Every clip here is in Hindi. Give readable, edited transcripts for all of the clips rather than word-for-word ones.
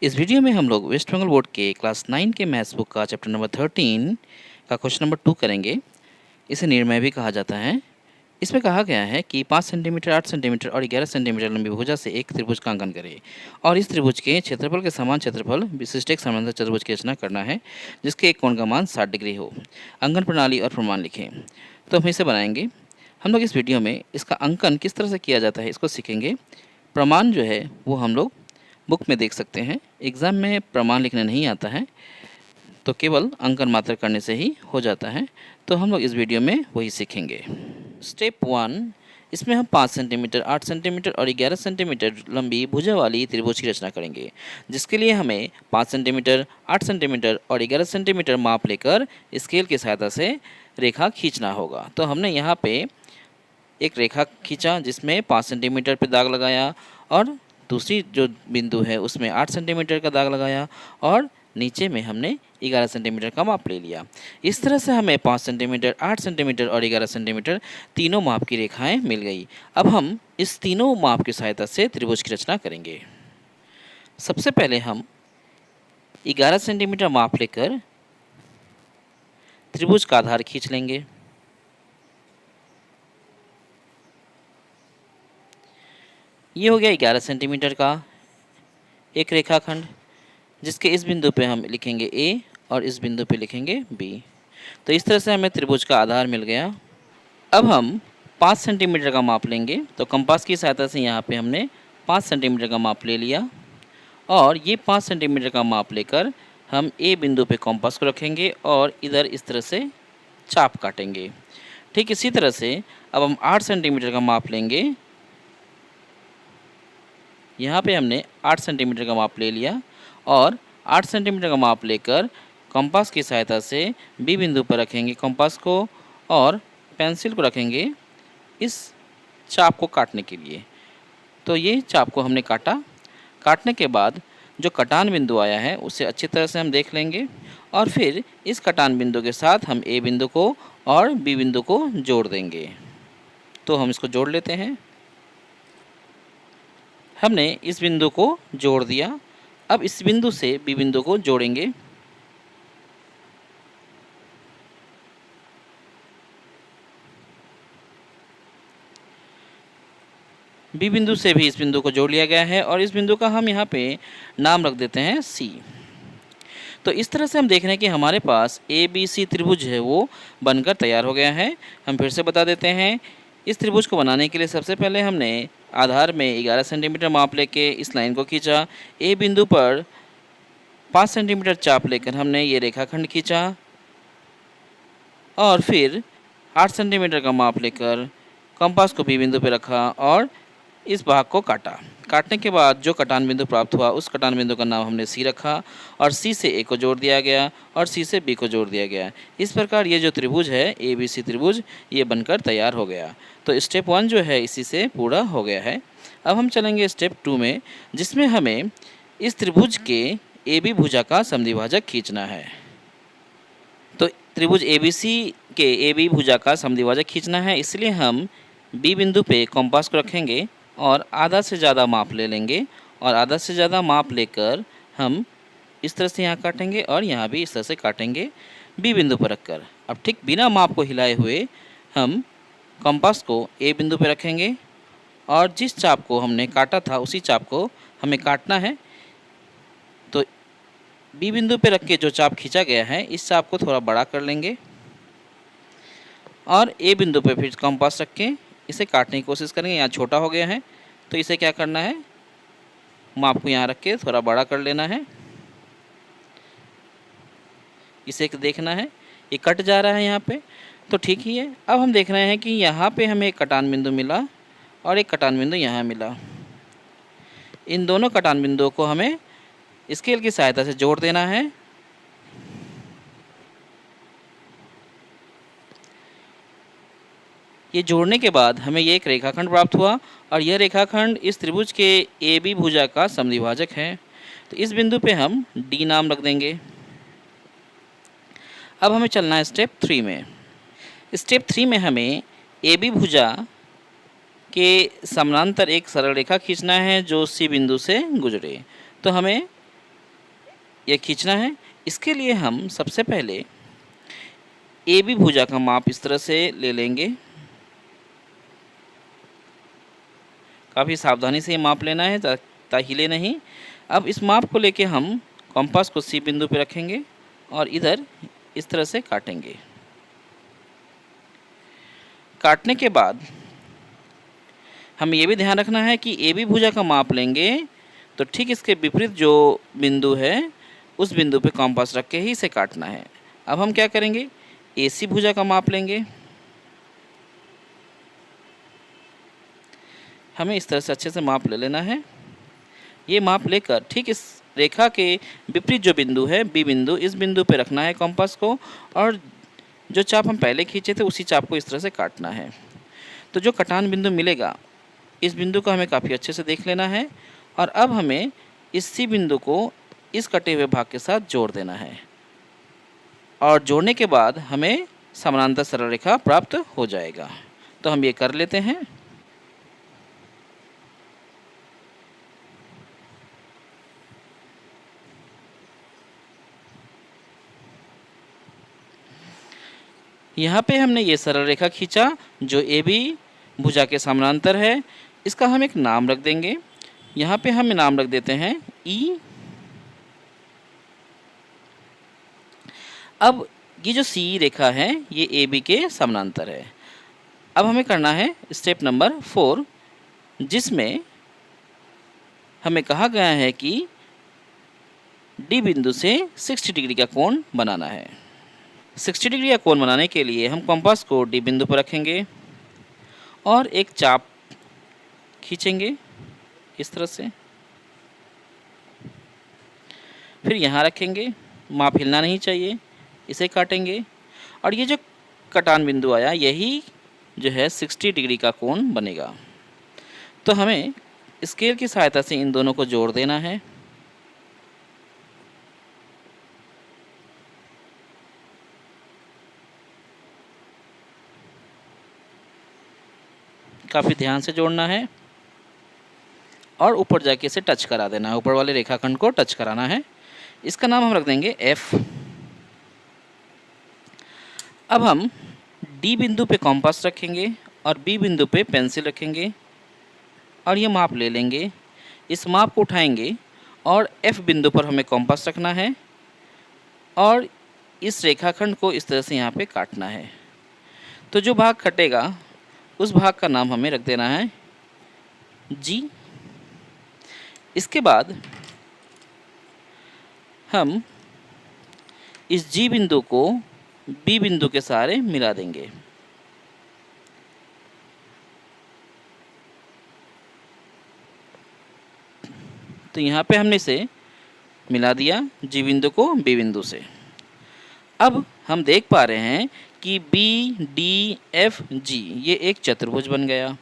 इस वीडियो में हम लोग वेस्ट बंगाल बोर्ड के क्लास 9 के मैथ्स बुक का चैप्टर नंबर 13 का क्वेश्चन नंबर 2 करेंगे। इसे निर्णय भी कहा जाता है। इसमें कहा गया है कि 5 सेंटीमीटर, 8 सेंटीमीटर और 11 सेंटीमीटर लंबी भुजा से एक त्रिभुज का अंकन करें और इस त्रिभुज के क्षेत्रफल के समान क्षेत्रफल विशिष्ट एक समांतर चतुर्भुज की रचना करना है जिसके एक कोण का मान 60 डिग्री हो। अंकन प्रणाली और प्रमाण लिखें। तो हम इसे बनाएंगे। हम लोग इस वीडियो में इसका अंकन किस तरह से किया जाता है इसको सीखेंगे। प्रमाण जो है वो हम लोग बुक में देख सकते हैं। एग्ज़ाम में प्रमाण लिखने नहीं आता है, तो केवल अंकन मात्र करने से ही हो जाता है। तो हम लोग इस वीडियो में वही सीखेंगे। स्टेप 1, इसमें हम 5 सेंटीमीटर, 8 सेंटीमीटर और 11 सेंटीमीटर लंबी भुजा वाली त्रिभुज की रचना करेंगे, जिसके लिए हमें 5 सेंटीमीटर, 8 सेंटीमीटर और 11 सेंटीमीटर माप लेकर स्केल की सहायता से रेखा खींचना होगा। तो हमने यहाँ पे एक रेखा खींचा जिसमें 5 सेंटीमीटर पे दाग लगाया और दूसरी जो बिंदु है उसमें 8 सेंटीमीटर का दाग लगाया और नीचे में हमने 11 सेंटीमीटर का माप ले लिया। इस तरह से हमें 5 सेंटीमीटर, 8 सेंटीमीटर और 11 सेंटीमीटर तीनों माप की रेखाएं मिल गई। अब हम इस तीनों माप की सहायता से त्रिभुज की रचना करेंगे। सबसे पहले हम 11 सेंटीमीटर माप लेकर त्रिभुज का आधार खींच लेंगे। ये हो गया 11 सेंटीमीटर का एक रेखाखंड, जिसके इस बिंदु पे हम लिखेंगे ए और इस बिंदु पे लिखेंगे बी। तो इस तरह से हमें त्रिभुज का आधार मिल गया। अब हम 5 सेंटीमीटर का माप लेंगे। तो कंपास की सहायता से यहाँ पे हमने 5 सेंटीमीटर का माप ले लिया और ये 5 सेंटीमीटर का माप लेकर हम ए बिंदु पे कंपास को रखेंगे और इधर इस तरह से चाप काटेंगे। ठीक इसी तरह से अब हम 8 सेंटीमीटर का माप लेंगे। यहाँ पे हमने 8 सेंटीमीटर का माप ले लिया और 8 सेंटीमीटर का माप लेकर कंपास की सहायता से बी बिंदु पर रखेंगे कंपास को और पेंसिल को रखेंगे इस चाप को काटने के लिए। तो ये चाप को हमने काटा। काटने के बाद जो कटान बिंदु आया है उसे अच्छी तरह से हम देख लेंगे और फिर इस कटान बिंदु के साथ हम ए बिंदु को और बी बिंदु को जोड़ देंगे। तो हम इसको जोड़ लेते हैं। हमने इस बिंदु को जोड़ दिया। अब इस बिंदु से बी बिंदु को जोड़ेंगे। बी बिंदु से भी इस बिंदु को जोड़ लिया गया है और इस बिंदु का हम यहाँ पे नाम रख देते हैं सी। तो इस तरह से हम देख रहे हैं कि हमारे पास ए बी सी त्रिभुज है वो बनकर तैयार हो गया है। हम फिर से बता देते हैं। इस त्रिभुज को बनाने के लिए सबसे पहले हमने आधार में 11 सेंटीमीटर माप लेके इस लाइन को खींचा। ए बिंदु पर 5 सेंटीमीटर चाप लेकर हमने ये रेखाखंड खींचा और फिर 8 सेंटीमीटर का माप लेकर कंपास को बी बिंदु पर रखा और इस भाग को काटा। काटने के बाद जो कटान बिंदु प्राप्त हुआ उस कटान बिंदु का नाम हमने सी रखा और सी से ए को जोड़ दिया गया और सी से बी को जोड़ दिया गया। इस प्रकार ये जो त्रिभुज है ए बी सी त्रिभुज ये बनकर तैयार हो गया। तो स्टेप 1 जो है इसी से पूरा हो गया है। अब हम चलेंगे स्टेप 2 में, जिसमें हमें इस त्रिभुज के ए बी भुजा का समद्विभाजक खींचना है। तो त्रिभुज ए बी सी के ए बी भुजा का समद्विभाजक खींचना है, इसलिए हम बी बिंदु पे कंपास को रखेंगे और आधा से ज़्यादा माप ले लेंगे और आधा से ज़्यादा माप लेकर हम इस तरह से यहाँ काटेंगे और यहाँ भी इस तरह से काटेंगे बी बिंदु पर रखकर। अब ठीक बिना माप को हिलाए हुए हम कंपास को ए बिंदु पर रखेंगे और जिस चाप को हमने काटा था उसी चाप को हमें काटना है। तो बी बिंदु पर रख के जो चाप खींचा गया है इस चाप को थोड़ा बड़ा कर लेंगे और ए बिंदु पर फिर कंपास रख के इसे काटने की कोशिश करेंगे। यहाँ छोटा हो गया है तो इसे क्या करना है, माप को यहाँ रख के थोड़ा बड़ा कर लेना है। इसे देखना है ये कट जा रहा है यहाँ पे, तो ठीक ही है। अब हम देख रहे हैं कि यहाँ पे हमें एक कटान बिंदु मिला और एक कटान बिंदु यहाँ मिला। इन दोनों कटान बिंदुओं को हमें स्केल की सहायता से जोड़ देना है। ये जोड़ने के बाद हमें ये एक रेखाखंड प्राप्त हुआ और यह रेखाखंड इस त्रिभुज के ए बी भुजा का समद्विभाजक है। तो इस बिंदु पे हम डी नाम रख देंगे। अब हमें चलना है स्टेप 3 में। स्टेप 3 में हमें ए बी भुजा के समानांतर एक सरल रेखा खींचना है जो सी बिंदु से गुजरे। तो हमें ये खींचना है। इसके लिए हम सबसे पहले ए बी भुजा का माप इस तरह से ले लेंगे। काफ़ी सावधानी से ये माप लेना है ताकि हिले नहीं। अब इस माप को लेके हम कंपास को सी बिंदु पे रखेंगे और इधर इस तरह से काटेंगे। काटने के बाद हमें ये भी ध्यान रखना है कि ए बी भुजा का माप लेंगे तो ठीक इसके विपरीत जो बिंदु है उस बिंदु पे कंपास रख के ही इसे काटना है। अब हम क्या करेंगे, ए सी भुजा का माप लेंगे। हमें इस तरह से अच्छे से माप ले लेना है। ये माप लेकर ठीक इस रेखा के विपरीत जो बिंदु है बी बिंदु, इस बिंदु पे रखना है कंपास को और जो चाप हम पहले खींचे थे उसी चाप को इस तरह से काटना है। तो जो कटान बिंदु मिलेगा इस बिंदु को हमें काफ़ी अच्छे से देख लेना है और अब हमें इस सी बिंदु को इस कटे हुए भाग के साथ जोड़ देना है और जोड़ने के बाद हमें समानांतर सरल रेखा प्राप्त हो जाएगा। तो हम ये कर लेते हैं। यहाँ पे हमने ये सरल रेखा खींचा जो ए बी भुजा के समानांतर है। इसका हम एक नाम रख देंगे। यहाँ पे हम नाम रख देते हैं ई। अब ये जो सी रेखा है ये ए बी के समानांतर है। अब हमें करना है स्टेप नंबर 4, जिसमें हमें कहा गया है कि डी बिंदु से 60 डिग्री का कोण बनाना है। 60 डिग्री का कोण बनाने के लिए हम कंपास को डी बिंदु पर रखेंगे और एक चाप खींचेंगे इस तरह से, फिर यहाँ रखेंगे। माप हिलना नहीं चाहिए, इसे काटेंगे और ये जो कटान बिंदु आया यही जो है 60 डिग्री का कोण बनेगा। तो हमें स्केल की सहायता से इन दोनों को जोड़ देना है। काफ़ी ध्यान से जोड़ना है और ऊपर जाके इसे टच करा देना है, ऊपर वाले रेखाखंड को टच कराना है। इसका नाम हम रख देंगे F। अब हम D बिंदु पे कंपास रखेंगे और B बिंदु पे पेंसिल रखेंगे और ये माप ले लेंगे। इस माप को उठाएंगे और F बिंदु पर हमें कंपास रखना है और इस रेखाखंड को इस तरह से यहाँ पे काटना है। तो जो भाग कटेगा उस भाग का नाम हमें रख देना है G। इसके बाद हम इस G बिंदु को B बिंदु के सहारे मिला देंगे। तो यहाँ पे हमने इसे मिला दिया G बिंदु को B बिंदु से। अब हम देख पा रहे हैं कि B D F G ये एक चतुर्भुज बन गया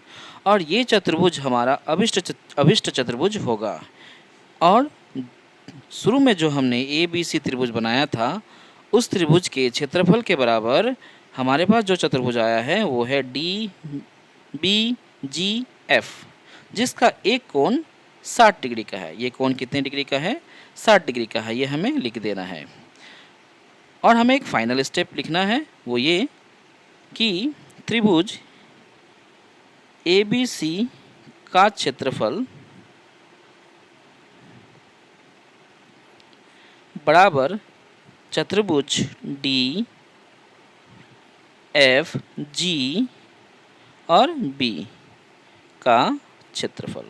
और ये चतुर्भुज हमारा अभिष्ट चतुर्भुज होगा। और शुरू में जो हमने ABC त्रिभुज बनाया था उस त्रिभुज के क्षेत्रफल के बराबर हमारे पास जो चतुर्भुज आया है वो है DBGF, जिसका एक कोण 60 डिग्री का है। ये कोण कितने डिग्री का है? 60 डिग्री का है। ये हमें लिख देना है और हमें एक फाइनल स्टेप लिखना है, वो ये कि त्रिभुज ABC का क्षेत्रफल बराबर चतुर्भुज DFG और B का क्षेत्रफल।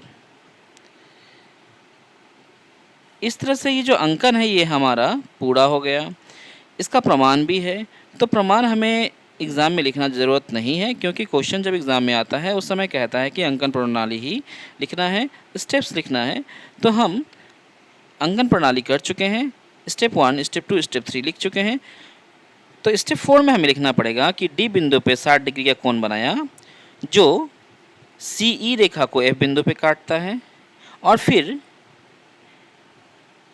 इस तरह से ये जो अंकन है ये हमारा पूरा हो गया। इसका प्रमाण भी है। तो प्रमाण हमें एग्ज़ाम में लिखना ज़रूरत नहीं है, क्योंकि क्वेश्चन जब एग्ज़ाम में आता है उस समय कहता है कि अंकन प्रणाली ही लिखना है, स्टेप्स लिखना है। तो हम अंकन प्रणाली कर चुके हैं, स्टेप 1, स्टेप 2, स्टेप 3 लिख चुके हैं। तो स्टेप 4 में हमें लिखना पड़ेगा कि डी बिंदु पे 60 डिग्री का कोण बनाया जो CE रेखा को F बिंदु पे काटता है और फिर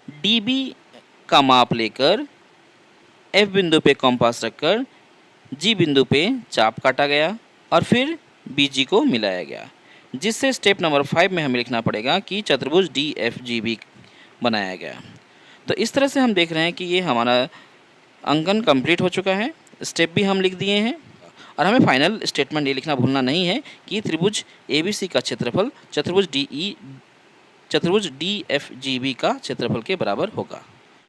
DB का माप लेकर F बिंदु पे कंपास रखकर G बिंदु पे चाप काटा गया और फिर BG को मिलाया गया, जिससे स्टेप नंबर 5 में हमें लिखना पड़ेगा कि चतुर्भुज DFGB बनाया गया। तो इस तरह से हम देख रहे हैं कि ये हमारा अंकन कंप्लीट हो चुका है, स्टेप भी हम लिख दिए हैं और हमें फाइनल स्टेटमेंट ये लिखना भूलना नहीं है कि त्रिभुज ABC का क्षेत्रफल चतुर्भुज DEFGB का क्षेत्रफल के बराबर होगा।